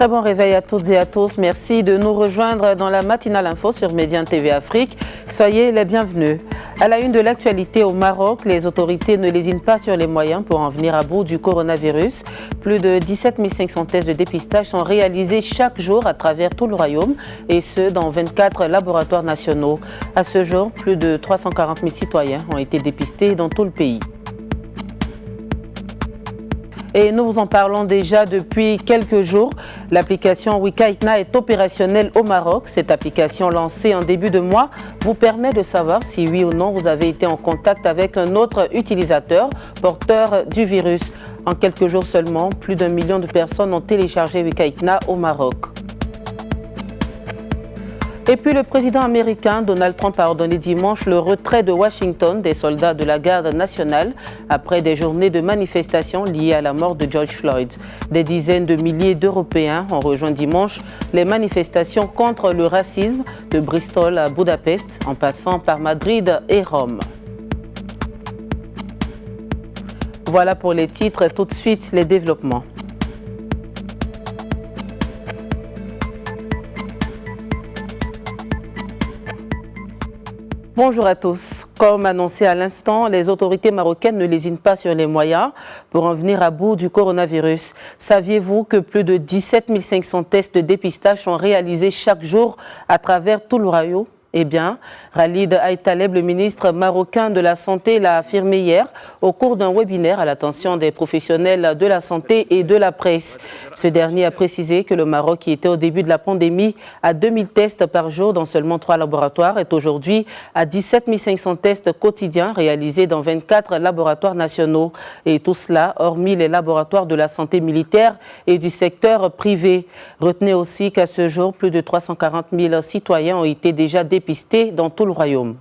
Très bon réveil à toutes et à tous. Merci de nous rejoindre dans la matinale info sur Médiane TV Afrique. Soyez les bienvenus. À la une de l'actualité au Maroc, les autorités ne lésinent pas sur les moyens pour en venir à bout du coronavirus. Plus de 17 500 tests de dépistage sont réalisés chaque jour à travers tout le royaume et ce, dans 24 laboratoires nationaux. À ce jour, plus de 340 000 citoyens ont été dépistés dans tout le pays. Et nous vous en parlons déjà depuis quelques jours. L'application Wikaitna est opérationnelle au Maroc. Cette application lancée en début de mois vous permet de savoir si oui ou non vous avez été en contact avec un autre utilisateur porteur du virus. En quelques jours seulement, plus d'1 million de personnes ont téléchargé Wikaitna au Maroc. Et puis le président américain Donald Trump a ordonné dimanche le retrait de Washington des soldats de la garde nationale après des journées de manifestations liées à la mort de George Floyd. Des dizaines de milliers d'Européens ont rejoint dimanche les manifestations contre le racisme de Bristol à Budapest en passant par Madrid et Rome. Voilà pour les titres, tout de suite les développements. Bonjour à tous. Comme annoncé à l'instant, les autorités marocaines ne lésinent pas sur les moyens pour en venir à bout du coronavirus. Saviez-vous que plus de 17 500 tests de dépistage sont réalisés chaque jour à travers tout le royaume ? Eh bien, Khalid Aïtaleb, le ministre marocain de la Santé, l'a affirmé hier au cours d'un webinaire à l'attention des professionnels de la santé et de la presse. Ce dernier a précisé que le Maroc, qui était au début de la pandémie à 2000 tests par jour dans seulement 3 laboratoires, est aujourd'hui à 17 500 tests quotidiens réalisés dans 24 laboratoires nationaux. Et tout cela, hormis les laboratoires de la santé militaire et du secteur privé. Retenez aussi qu'à ce jour, plus de 340 000 citoyens ont été déjà dépistés dans tout le royaume.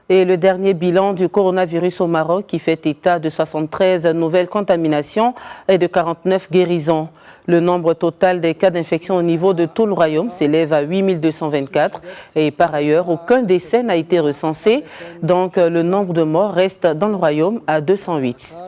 Et le dernier bilan du coronavirus au Maroc qui fait état de 73 nouvelles contaminations et de 49 guérisons. Le nombre total des cas d'infection au niveau de tout le royaume s'élève à 8 224 et par ailleurs, aucun décès n'a été recensé. Donc le nombre de morts reste dans le royaume à 208.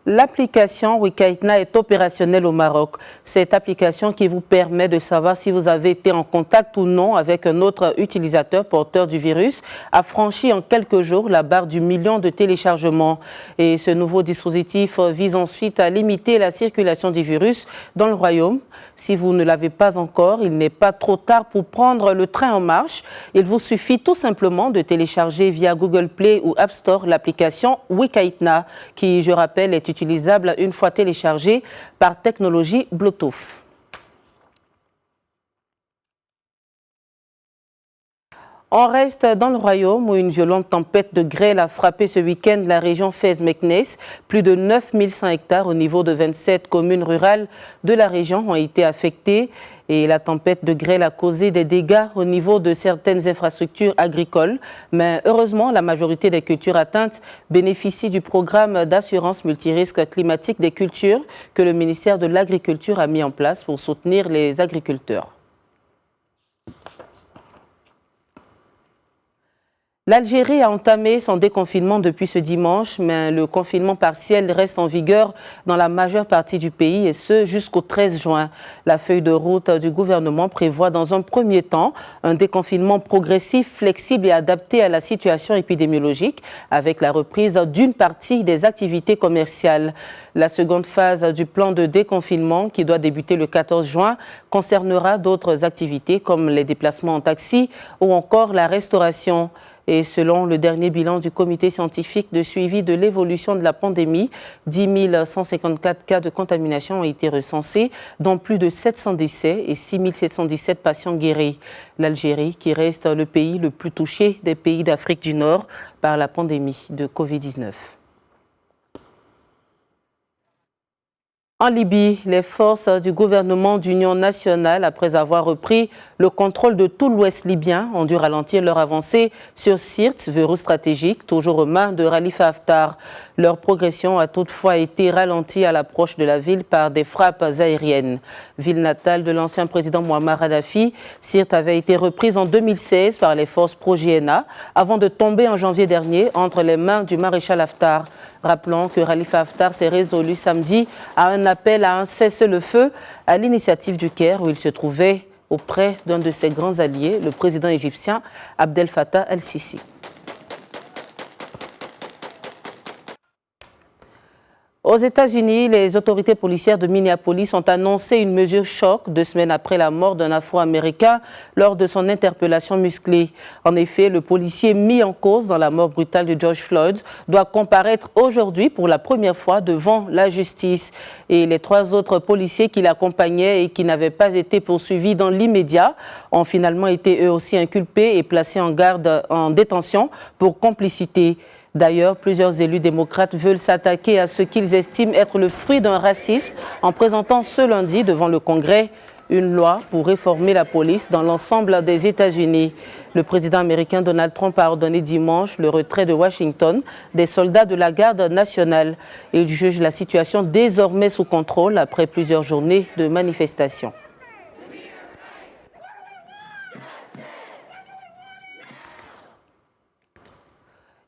L'application Wikaitna est opérationnelle au Maroc. Cette application qui vous permet de savoir si vous avez été en contact ou non avec un autre utilisateur porteur du virus a franchi en quelques jours la barre du million de téléchargements. Et ce nouveau dispositif vise ensuite à limiter la circulation du virus dans le royaume. Si vous ne l'avez pas encore, il n'est pas trop tard pour prendre le train en marche. Il vous suffit tout simplement de télécharger via Google Play ou App Store l'application Wikaitna qui, je rappelle, est utilisable une fois téléchargée par technologie Bluetooth. On reste dans le royaume où une violente tempête de grêle a frappé ce week-end la région Fès-Meknès. Plus de 9100 hectares au niveau de 27 communes rurales de la région ont été affectées. Et la tempête de grêle a causé des dégâts au niveau de certaines infrastructures agricoles. Mais heureusement, la majorité des cultures atteintes bénéficient du programme d'assurance multirisque climatique des cultures que le ministère de l'Agriculture a mis en place pour soutenir les agriculteurs. L'Algérie a entamé son déconfinement depuis ce dimanche, mais le confinement partiel reste en vigueur dans la majeure partie du pays et ce jusqu'au 13 juin. La feuille de route du gouvernement prévoit dans un premier temps un déconfinement progressif, flexible et adapté à la situation épidémiologique avec la reprise d'une partie des activités commerciales. La seconde phase du plan de déconfinement qui doit débuter le 14 juin concernera d'autres activités comme les déplacements en taxi ou encore la restauration. Et selon le dernier bilan du comité scientifique de suivi de l'évolution de la pandémie, 10 154 cas de contamination ont été recensés, dont plus de 700 décès et 6 717 patients guéris. L'Algérie, qui reste le pays le plus touché des pays d'Afrique du Nord par la pandémie de Covid-19. En Libye, les forces du gouvernement d'union nationale, après avoir repris le contrôle de tout l'ouest libyen, ont dû ralentir leur avancée sur Sirte, verrou stratégique, toujours aux mains de Khalifa Haftar. Leur progression a toutefois été ralentie à l'approche de la ville par des frappes aériennes. Ville natale de l'ancien président Mouammar Kadhafi, Sirte avait été reprise en 2016 par les forces pro-JNA avant de tomber en janvier dernier entre les mains du maréchal Haftar. Rappelons que Khalifa Haftar s'est résolu samedi à un appel à un cessez-le-feu à l'initiative du Caire où il se trouvait auprès d'un de ses grands alliés, le président égyptien Abdel Fattah el-Sisi. Aux États-Unis, les autorités policières de Minneapolis ont annoncé une mesure choc 2 semaines après la mort d'un Afro-Américain lors de son interpellation musclée. En effet, le policier mis en cause dans la mort brutale de George Floyd doit comparaître aujourd'hui pour la première fois devant la justice. Et les 3 autres policiers qui l'accompagnaient et qui n'avaient pas été poursuivis dans l'immédiat ont finalement été eux aussi inculpés et placés en garde en détention pour complicité. D'ailleurs, plusieurs élus démocrates veulent s'attaquer à ce qu'ils estiment être le fruit d'un racisme en présentant ce lundi devant le Congrès une loi pour réformer la police dans l'ensemble des États-Unis. Le président américain Donald Trump a ordonné dimanche le retrait de Washington des soldats de la garde nationale. Il juge la situation désormais sous contrôle après plusieurs journées de manifestations.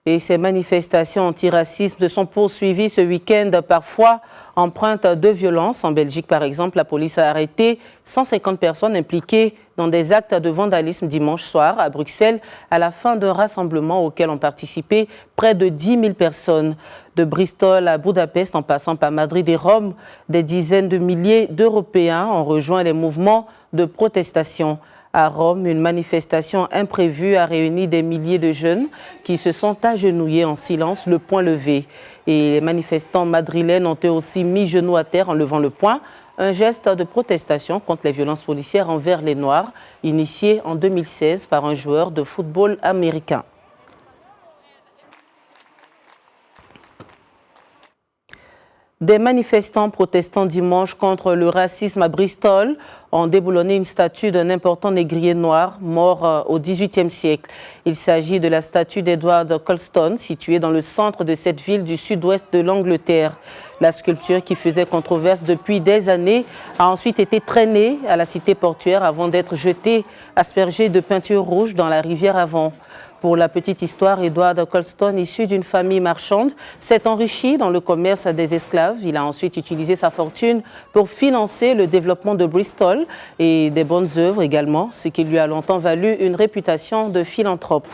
Et ces manifestations antiracistes sont poursuivies ce week-end, parfois empreintes de violence. En Belgique, par exemple, la police a arrêté 150 personnes impliquées dans des actes de vandalisme dimanche soir à Bruxelles, à la fin d'un rassemblement auquel ont participé près de 10 000 personnes. De Bristol à Budapest, en passant par Madrid et Rome, des dizaines de milliers d'Européens ont rejoint les mouvements de protestation. À Rome, une manifestation imprévue a réuni des milliers de jeunes qui se sont agenouillés en silence, le poing levé. Et les manifestants madrilènes ont eux aussi mis genoux à terre en levant le poing, un geste de protestation contre les violences policières envers les Noirs, initié en 2016 par un joueur de football américain. Des manifestants protestant dimanche contre le racisme à Bristol ont déboulonné une statue d'un important négrier noir mort au XVIIIe siècle. Il s'agit de la statue d'Edward Colston, située dans le centre de cette ville du sud-ouest de l'Angleterre. La sculpture, qui faisait controverse depuis des années, a ensuite été traînée à la cité portuaire avant d'être jetée, aspergée de peinture rouge dans la rivière Avon. Pour la petite histoire, Edward Colston, issu d'une famille marchande, s'est enrichi dans le commerce des esclaves. Il a ensuite utilisé sa fortune pour financer le développement de Bristol et des bonnes œuvres également, ce qui lui a longtemps valu une réputation de philanthrope.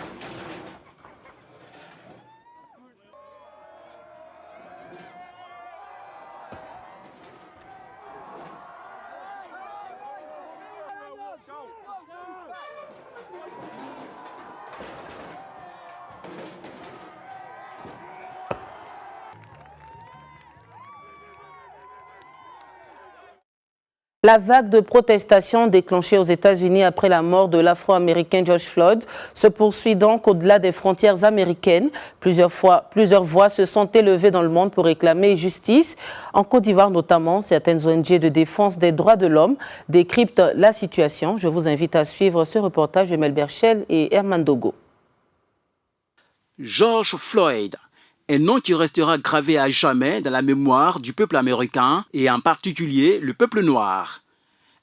La vague de protestations déclenchée aux États-Unis après la mort de l'Afro-Américain George Floyd se poursuit donc au-delà des frontières américaines. Plusieurs voix se sont élevées dans le monde pour réclamer justice. En Côte d'Ivoire notamment, certaines ONG de défense des droits de l'homme décryptent la situation. Je vous invite à suivre ce reportage de Mel Berchel et Herman Dogo. George Floyd, un nom qui restera gravé à jamais dans la mémoire du peuple américain et en particulier le peuple noir.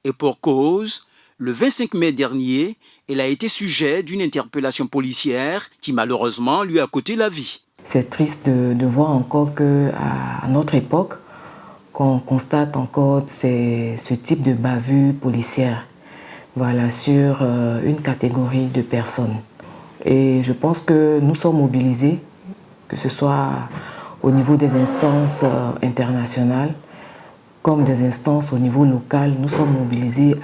Et pour cause, le 25 mai dernier, il a été sujet d'une interpellation policière qui malheureusement lui a coûté la vie. C'est triste de voir encore qu'à notre époque, qu'on constate encore ce type de bavure policière, voilà, sur une catégorie de personnes. Et je pense que nous sommes mobilisés, que ce soit au niveau des instances internationales comme des instances au niveau local, nous sommes mobilisés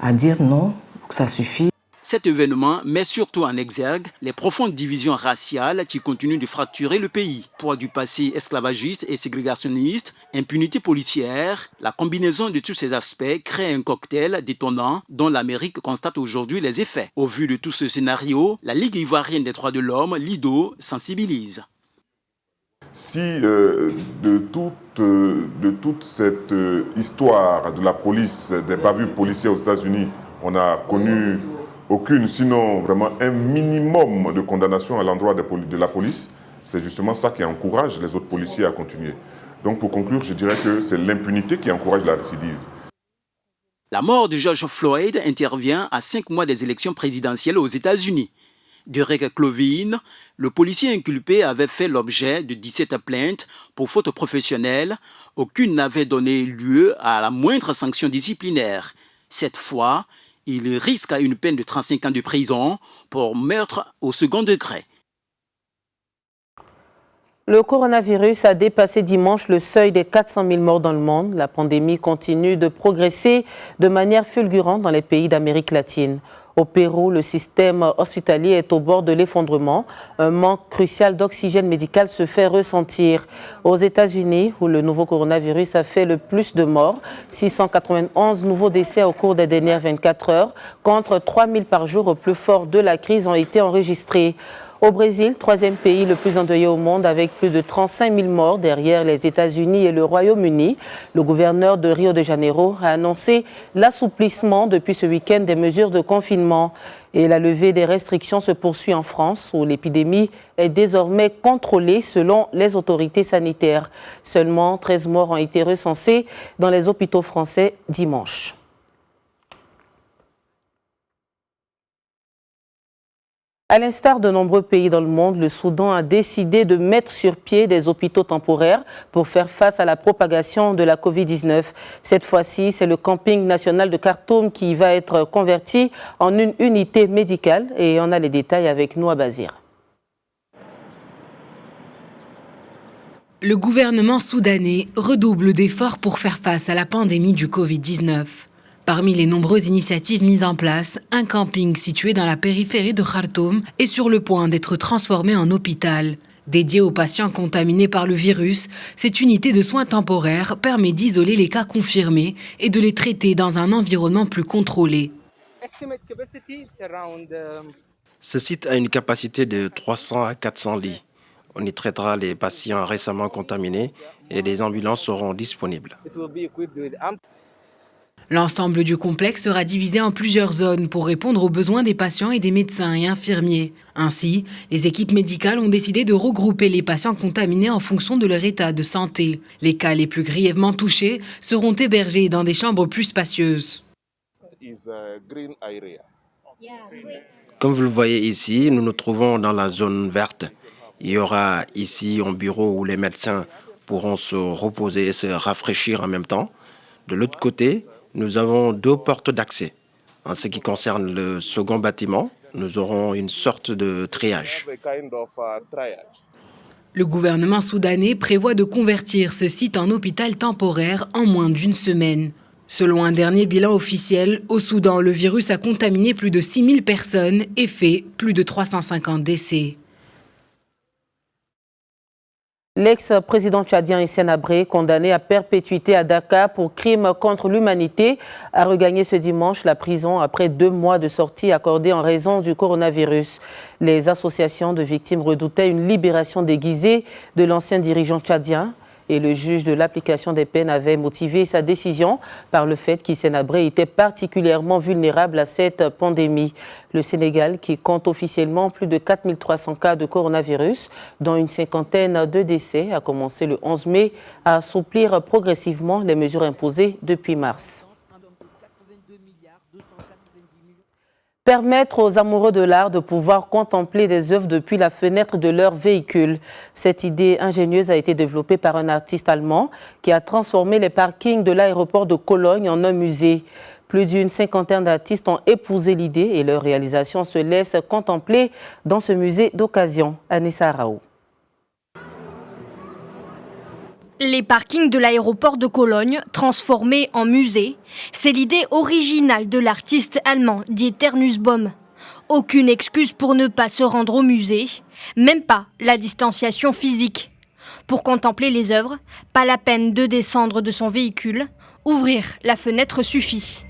à dire non, que ça suffit. Cet événement met surtout en exergue les profondes divisions raciales qui continuent de fracturer le pays. Poids du passé esclavagiste et ségrégationniste, impunité policière, la combinaison de tous ces aspects crée un cocktail détonnant dont l'Amérique constate aujourd'hui les effets. Au vu de tout ce scénario, la Ligue ivoirienne des droits de l'homme, LIDO, sensibilise. Si de toute cette histoire de la police, des bavures policières aux États-Unis, on n'a connu aucune, sinon vraiment un minimum de condamnation à l'endroit de la police, c'est justement ça qui encourage les autres policiers à continuer. Donc pour conclure, je dirais que c'est l'impunité qui encourage la récidive. La mort de George Floyd intervient à 5 mois des élections présidentielles aux États-Unis. Derek Chauvin, le policier inculpé, avait fait l'objet de 17 plaintes pour faute professionnelle. Aucune n'avait donné lieu à la moindre sanction disciplinaire. Cette fois, il risque une peine de 35 ans de prison pour meurtre au second degré. Le coronavirus a dépassé dimanche le seuil des 400 000 morts dans le monde. La pandémie continue de progresser de manière fulgurante dans les pays d'Amérique latine. Au Pérou, le système hospitalier est au bord de l'effondrement. Un manque crucial d'oxygène médical se fait ressentir. Aux États-Unis, où le nouveau coronavirus a fait le plus de morts, 691 nouveaux décès au cours des dernières 24 heures, contre 3 000 par jour au plus fort de la crise ont été enregistrés. Au Brésil, troisième pays le plus endeuillé au monde avec plus de 35 000 morts derrière les États-Unis et le Royaume-Uni, le gouverneur de Rio de Janeiro a annoncé l'assouplissement depuis ce week-end des mesures de confinement. Et la levée des restrictions se poursuit en France où l'épidémie est désormais contrôlée selon les autorités sanitaires. Seulement 13 morts ont été recensés dans les hôpitaux français dimanche. À l'instar de nombreux pays dans le monde, le Soudan a décidé de mettre sur pied des hôpitaux temporaires pour faire face à la propagation de la Covid-19. Cette fois-ci, c'est le camping national de Khartoum qui va être converti en une unité médicale. Et on a les détails avec nous à Bazir. Le gouvernement soudanais redouble d'efforts pour faire face à la pandémie du Covid-19. Parmi les nombreuses initiatives mises en place, un camping situé dans la périphérie de Khartoum est sur le point d'être transformé en hôpital. Dédié aux patients contaminés par le virus, cette unité de soins temporaires permet d'isoler les cas confirmés et de les traiter dans un environnement plus contrôlé. Ce site a une capacité de 300 à 400 lits. On y traitera les patients récemment contaminés et les ambulances seront disponibles. L'ensemble du complexe sera divisé en plusieurs zones pour répondre aux besoins des patients et des médecins et infirmiers. Ainsi, les équipes médicales ont décidé de regrouper les patients contaminés en fonction de leur état de santé. Les cas les plus grièvement touchés seront hébergés dans des chambres plus spacieuses. Comme vous le voyez ici, nous nous trouvons dans la zone verte. Il y aura ici un bureau où les médecins pourront se reposer et se rafraîchir en même temps. De l'autre côté, nous avons 2 portes d'accès. En ce qui concerne le second bâtiment, nous aurons une sorte de triage. Le gouvernement soudanais prévoit de convertir ce site en hôpital temporaire en moins d'1 semaine. Selon un dernier bilan officiel, au Soudan, le virus a contaminé plus de 6 000 personnes et fait plus de 350 décès. L'ex-président tchadien Hissène Habré, condamné à perpétuité à Dakar pour crimes contre l'humanité, a regagné ce dimanche la prison après 2 mois de sortie accordée en raison du coronavirus. Les associations de victimes redoutaient une libération déguisée de l'ancien dirigeant tchadien. Et le juge de l'application des peines avait motivé sa décision par le fait qu'Hissène Habré était particulièrement vulnérable à cette pandémie. Le Sénégal, qui compte officiellement plus de 4 300 cas de coronavirus, dont une 50aine de décès, a commencé le 11 mai à assouplir progressivement les mesures imposées depuis mars. Permettre aux amoureux de l'art de pouvoir contempler des œuvres depuis la fenêtre de leur véhicule. Cette idée ingénieuse a été développée par un artiste allemand qui a transformé les parkings de l'aéroport de Cologne en un musée. Plus d'une 50aine d'artistes ont épousé l'idée et leur réalisation se laisse contempler dans ce musée d'occasion. Anissa Rao. Les parkings de l'aéroport de Cologne, transformés en musée, c'est l'idée originale de l'artiste allemand Dieter Nussbaum. Aucune excuse pour ne pas se rendre au musée, même pas la distanciation physique. Pour contempler les œuvres, pas la peine de descendre de son véhicule, ouvrir la fenêtre suffit.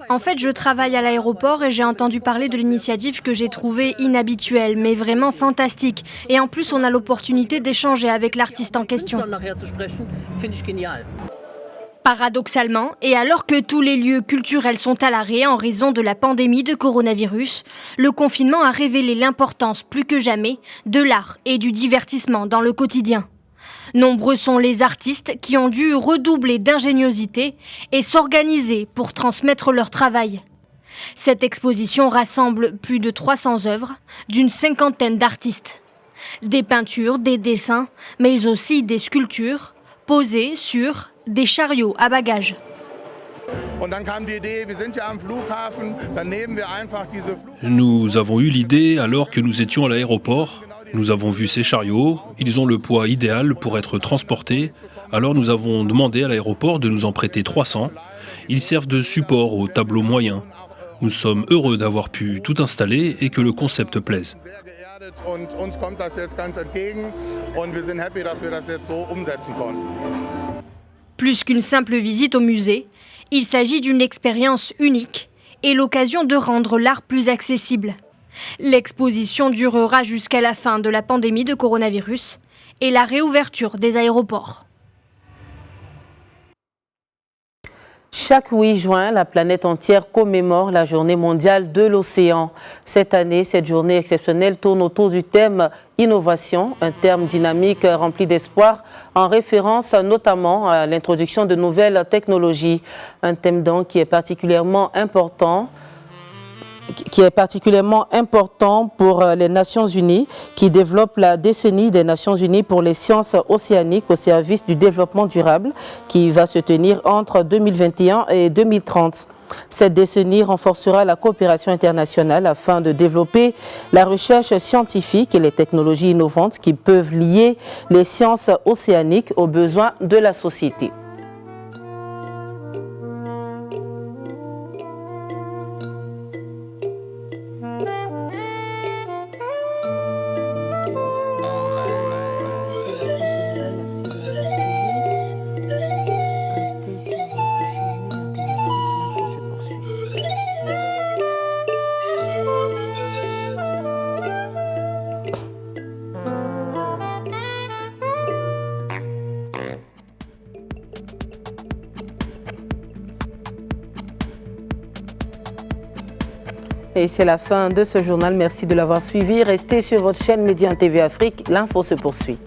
En fait, je travaille à l'aéroport et j'ai entendu parler de l'initiative que j'ai trouvée inhabituelle, mais vraiment fantastique. Et en plus, on a l'opportunité d'échanger avec l'artiste en question. Paradoxalement, et alors que tous les lieux culturels sont à l'arrêt en raison de la pandémie de coronavirus, le confinement a révélé l'importance plus que jamais de l'art et du divertissement dans le quotidien. Nombreux sont les artistes qui ont dû redoubler d'ingéniosité et s'organiser pour transmettre leur travail. Cette exposition rassemble plus de 300 œuvres d'une 50aine d'artistes. Des peintures, des dessins, mais aussi des sculptures posées sur des chariots à bagages. Nous avons eu l'idée alors que nous étions à l'aéroport. Nous avons vu ces chariots, ils ont le poids idéal pour être transportés. Alors nous avons demandé à l'aéroport de nous en prêter 300. Ils servent de support au tableau moyen. Nous sommes heureux d'avoir pu tout installer et que le concept plaise. Plus qu'une simple visite au musée, il s'agit d'une expérience unique et l'occasion de rendre l'art plus accessible. L'exposition durera jusqu'à la fin de la pandémie de coronavirus et la réouverture des aéroports. Chaque 8 juin, la planète entière commémore la journée mondiale de l'océan. Cette année, cette journée exceptionnelle tourne autour du thème innovation, un terme dynamique rempli d'espoir en référence notamment à l'introduction de nouvelles technologies. Un thème donc qui est particulièrement important pour les Nations Unies, qui développe la décennie des Nations Unies pour les sciences océaniques au service du développement durable, qui va se tenir entre 2021 et 2030. Cette décennie renforcera la coopération internationale afin de développer la recherche scientifique et les technologies innovantes qui peuvent lier les sciences océaniques aux besoins de la société. Et c'est la fin de ce journal. Merci de l'avoir suivi. Restez sur votre chaîne Média TV Afrique. L'info se poursuit.